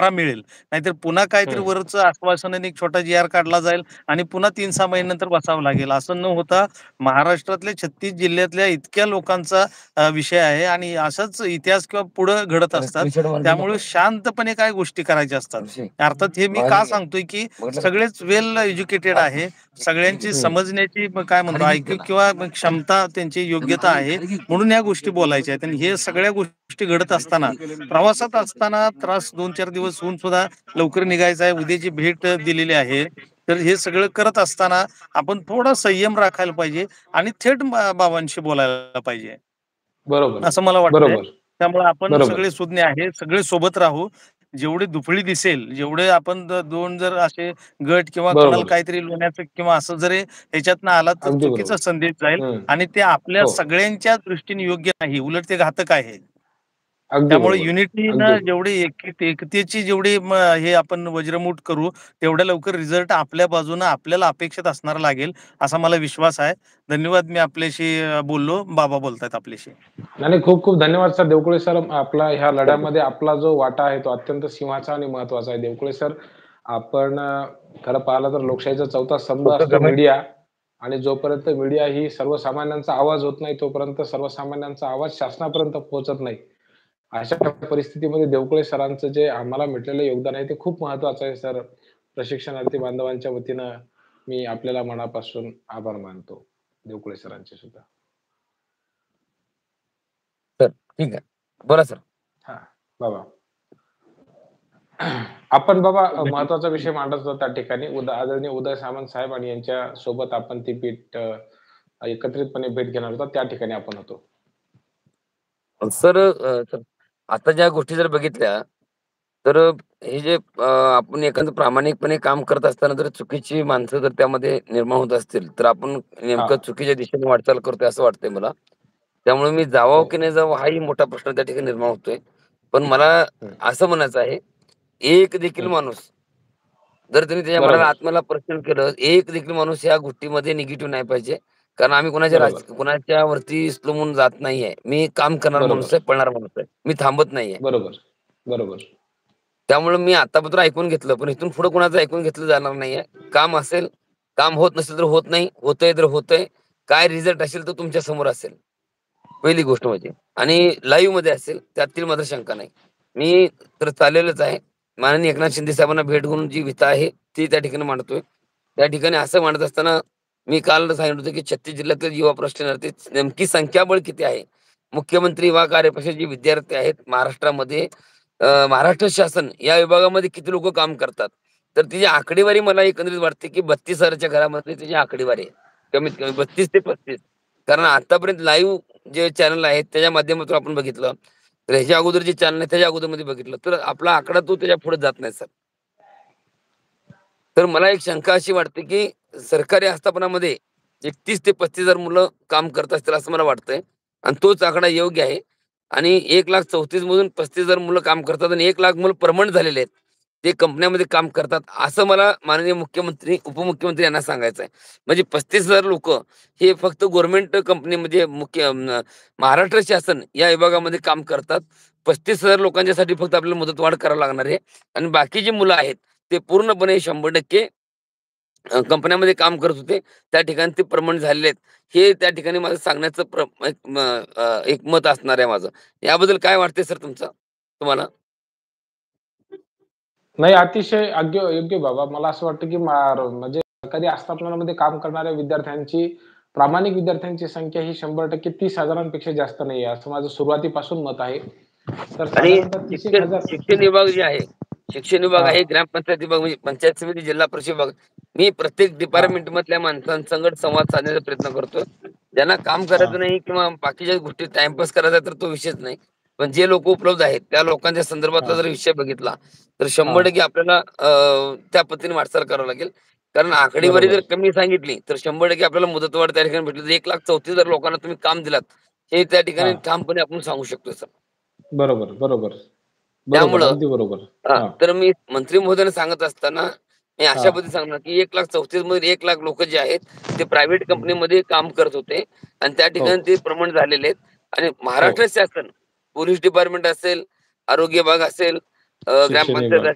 मिळेल. नाहीतर पुन्हा काहीतरी हं. वरचं आश्वासन आणि एक छोटा जी-आर काढला जाईल आणि पुन्हा 3-6 महिन्यानंतर बसावं लागेल. असं न होता महाराष्ट्रातल्या 36 जिल्ह्यातल्या इतक्या लोकांचा विषय आहे आणि असाच इतिहास किंवा पुढं घडत त्याला असतात. स्क्रीनशॉट मारून देऊ त्यामुळे नको. शांतपणे काय गोष्टी करायच्या असतात. ऋषी अर्थात हे मी मारून का घ्या. सांगतोय, की बघितलं का? सगळेच वेल एज्युकेटेड हा? आहे. सगळ्यांची हं. समजण्याची काय म्हणतो खाली घे आयक्यू त्याला. किंवा क्षमता त्यांची योग्यता खाली आहे. खाली घे. म्हणून या गोष्टी बोलायच्या आहेत आणि हे सगळ्या गोष्टी घडत असताना प्रवासात असताना त्रास 2-4 दिवस होऊन सुद्धा लवकर निघायचं आहे. उद्याची भेट दिलेली आहे. तर हे सगळं करत असताना आपण थोडा संयम राखायला पाहिजे आणि थेट बाबांशी बोलायला पाहिजे. बरोबर, असं मला वाटतंय. बरोबर, त्यामुळे आपण बरोबर, सगळे सुज्ञ आहे, सगळे सोबत राहू. जेवढी दुफळी दिसेल, जेवढे आपण 2 जर असे गट किंवा कोणाला बरोबर. काहीतरी लोण्याचं किंवा असं जरी ह्याच्यातनं आला तर अगदी चुकीचा बरोबर. संदेश जाईल हं. आणि ते आपल्या हो. सगळ्यांच्या दृष्टीने योग्य नाही. उलट ते घातक आहे. अगदी त्यामुळे बरोबर. अगदी युनिटीनं बरोबर. जेवढी एकतेची जेवढी हे आपण वज्रमूठ करू, तेवढ्या लवकर रिझल्ट आपल्या बाजूनं आपल्याला अपेक्षित असणारा लागेल, असा मला विश्वास आहे. धन्यवाद. मी आपल्याशी बोललो. बाबा बोलतायत आपल्याशी. नाही, नाही. खूप-खूप धन्यवाद सर. देवकुळे सर, आपला ह्या लढ्यामध्ये आपला जो वाटा आहे तो अत्यंत सिंहाचा आणि महत्त्वाचा आहे. देवकुळे सर, आपण खरं पाहिलं तर लोकशाहीचा चौथा स्तंभ फक्त असतो कमेंट मीडिया आणि जोपर्यंत मीडिया ही सर्वसामान्यांचा आवाज होत नाही, तोपर्यंत सर्वसामान्यांचा आवाज शासनापर्यंत पोहोचत नाही. अशा परिस्थितीमध्ये देवकुळे सरांचं जे आम्हाला भेटलेलं योगदान आहे ते खूप महत्त्वाचं आहे सर. प्रशिक्षणार्थी बांधवांच्या वतीनं मी आपल्याला मनापासून आभार मानतो. देवकुळे सरांचे सुद्धा. सर ठीक आहे. बोला सर. हां, बाबा. आपण बाबा महत्त्वाचा विषय मांडत होतो त्या ठिकाणी आदरणीय उदय सामंत साहेब आणि यांच्या सोबत आपण ती भेट एकत्रितपणे भेट घेणार होतो. त्या ठिकाणी आपण होतो. सर सर आता ज्या गोष्टी जर बघितल्या तर हे जे आपण एखादं प्रामाणिकपणे काम करत असताना जर चुकीची माणसं जर त्यामध्ये निर्माण होत असतील, तर आपण नेमकं हां. चुकीच्या दिशेने वाटचाल करतोय असं वाटतंय मला. त्यामुळे मी जावावं हो. की नाही जावं हाही मोठा प्रश्न त्या ठिकाणी निर्माण होतोय. पण मला हं, असं म्हणायचं आहे, एक देखील हं. माणूस जर त्यांनी त्याच्या मनाला बरोबर, आत्म्याला प्रश्न केलं, एक देखील माणूस या गोष्टीमध्ये निगेटिव्ह नाही पाहिजे. कारण आम्ही बरोबर, कुणाच्या वरती स्लोमून जात नाहीये. मी काम करणारा माणूस बरोबर, आहे, पळणारा माणूस आहे. मी थांबत नाहीये. बरोबर, बरोबर, त्यामुळे मी आतापर्यंत ऐकून घेतलं, पण इथून पुढे कुणाचं ऐकून घेतलं जाणार नाहीये. काम असेल, काम होत नसेल तर होत नाही, होतंय तर होतंय. काय रिझल्ट असेल तो तुमच्या समोर असेल. पहिली गोष्ट म्हणजे आणि लाईव्हमध्ये असेल त्यातील मात्र शंका नाही. मी तर चाललेलंच आहे. माननीय एकनाथ शिंदे साहेबांना भेट घेऊन जी व्यथा आहे, ती त्या ठिकाणी मांडतोय. त्या ठिकाणी असं मांडत असताना मी काल सांगितलं होतं, की 36 जिल्ह्यातील युवा प्रश्नार्थी नेमकी संख्याबळ किती आहे? मुख्यमंत्री युवा कार्यपरिषद जे विद्यार्थी आहेत महाराष्ट्रामध्ये महाराष्ट्र शासन या विभागामध्ये किती लोकं काम करतात? तर तिची आकडेवारी मला एकंदरीत वाटते, की 32,000च्या घरामध्ये तिची आकडेवारी आहे. कमीत कमी 32 ते 35. कारण आतापर्यंत लाईव्ह जे चॅनल आहेत त्याच्या माध्यमातून आपण बघितलं, तर ह्याच्या अगोदर जे चॅनल आहे त्याच्या अगोदरमध्ये बघितलं, तर आपला आकडा तो त्याच्या पुढे जात नाही सर. तर मला एक शंका अशी वाटते, की सरकारी आस्थापनामध्ये 31 ते 35,000 मुलं काम करत असतील असं मला वाटतंय आणि तोच आकडा योग्य आहे आणि 1,34,000 मधून 35,000 मुलं काम करतात आणि 1,00,000 मुलं पर्मनंट झालेले आहेत. ते कंपन्यामध्ये काम करतात, असं मला माननीय मुख्यमंत्री, उपमुख्यमंत्री यांना सांगायचं आहे. म्हणजे 35,000 लोकं हे फक्त गव्हर्नमेंट कंपनी म्हणजे महाराष्ट्र शासन या विभागामध्ये काम करतात. 35,000 लोकांच्यासाठी फक्त आपल्याला मुदतवाढ करावी लागणार आहे आणि बाकी जी मुलं आहेत, ते पूर्णपणे 100% कंपन्यामध्ये काम करत होते. त्या ठिकाणी ते पर्मनंट झालेले आहेत. हे त्या ठिकाणी माझं सांगण्याचं एक मत असणार आहे माझं. याबद्दल काय वाटतंय सर तुम्हाला? नाही, अतिशय योग्य बाबा. मला असं वाटतं, की म्हणजे सरकारी आस्थापनांमध्ये काम करणाऱ्या विद्यार्थ्यांची, प्रामाणिक विद्यार्थ्यांची संख्या ही 100% 30,000पेक्षा जास्त नाहीये, असं माझं सुरुवातीपासून मत आहे. तर आणि साधारणतः 30,000. शिक्षण विभाग जे आहे, शिक्षण विभाग हां, आहे, ग्रामपंचायत विभाग म्हणजे पंचायत समिती, जिल्हा परिषद विभाग. मी प्रत्येक हां, डिपार्टमेंटमधल्या माणसांसंगत संवाद साधण्याचा प्रयत्न करतोय. ज्यांना काम करायचं हां, नाही किंवा बाकीच्या गोष्टी टाईमपास करायचा तर तो विषयच नाही. पण जे लोकं उपलब्ध आहेत, त्या लोकांच्या संदर्भातला हां, जर विषय बघितला, तर हां. 100% आपल्याला त्या पद्धतीने वाटचाल करावं लागेल. कारण आकडेवारी जर बरोबर, कमी सांगितली, तर 100% आपल्याला मुदतवाढ त्या ठिकाणी भेटली. 1,34,000 लोकांना तुम्ही काम दिलात, हे त्या ठिकाणी हां. ठामपणे आपण सांगू शकतो सर. बरोबर, बरोबर, बरोबर. त्यामुळं अगदी बरोबर. हां, तर मी मंत्री महोदयांना सांगत असताना मी अशा हां. पद्धतीने सांगणार, की 1,34,000 मध्ये 1,00,000 लोकं जे आहेत, ते प्रायव्हेट हं. कंपनीमध्ये काम करत होते आणि त्या हो, ठिकाणी ते प्रमोट झालेले आहेत आणि हो. महाराष्ट्र शासन, पोलीस डिपार्टमेंट असेल, आरोग्य विभाग असेल शिक्षण ग्रामपंचायत विभाग.